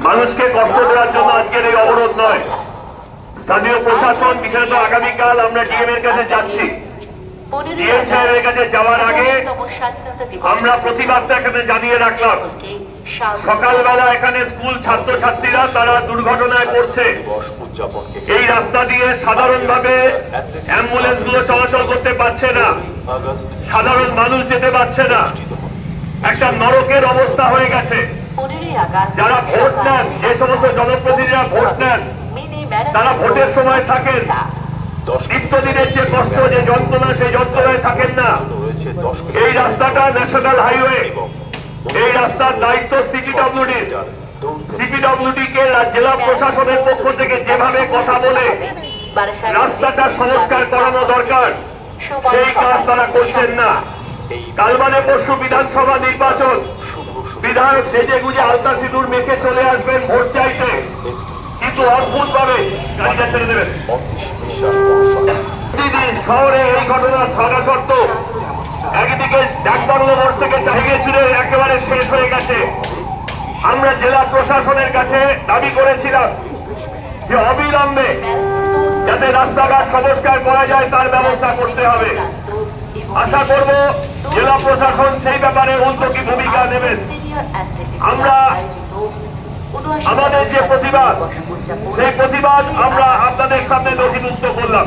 মানুষকে কষ্ট দেওয়ার জন্য আজকের এই অবরোধ নয়। স্থানীয় প্রশাসন বিশেষত আগামীকাল আমরা ডিএম এর কাছে যাচ্ছি। ডিএম সাহেবের কাছে যাওয়ার আগে আমরা প্রতিবাদটা এখানে জানিয়ে রাখলাম। সকালবেলা এখানে স্কুল ছাত্রছাত্রীরা তারা দুর্ঘটনায় পড়ছে। এই রাস্তা দিয়ে সাধারণভাবে অ্যাম্বুলেন্স গুলো চলাচল করতে পারছে না, সাধারণ মানুষ যেতে পারছে না। একটা নরকের অবস্থা হয়ে গেছে। যারা ভোট নেন, যে সমস্ত জনপ্রতিনিধিরা ভোট নেন, তারা ভোটের সময় থাকেন, নিত্যদিনের যে কষ্ট, যে যন্ত্রণা, সেই যন্ত্রণায় থাকেন না। এই রাস্তাটা ন্যাশনাল হাইওয়ে, এই রাস্তার দায়িত্ব সিপিডব্লিউডির। সিপিডব্লিউডি কে জেলা প্রশাসনের পক্ষ থেকে যেভাবে কথা বলে রাস্তাটা সংস্কার করানো দরকার, সেই কাজ তারা করছেন না। কাল মানে পরশু বিধানসভা নির্বাচন, বিধায়ক সেজে গুজে আলতা সিঁদুর মেখে চলে আসবেন ভোট চাইতে, কিন্তু অদ্ভুত ভাবে গাড়িটা ছেড়ে দেবেন। প্রতিদিন শহরে এই ঘটনার ছড়া শর্ত। একদিকে ডাকবাংলো মোড় থেকে চাহিয়ে ছুড়ে একেবারে শেষ হয়ে গেছে। আমরা জেলা প্রশাসনের কাছে দাবি করেছিলাম যে অবিলম্বে যাতে রাস্তাঘাট সংস্কার করা যায় তার ব্যবস্থা করতে হবে। আশা করব জেলা প্রশাসন সেই ব্যাপারে উদ্যোগী ভূমিকা নেবেন। আমরা আমাদের যে প্রতিবাদ, সেই প্রতিবাদ আমরা আপনাদের সামনে নথিভুক্ত করলাম।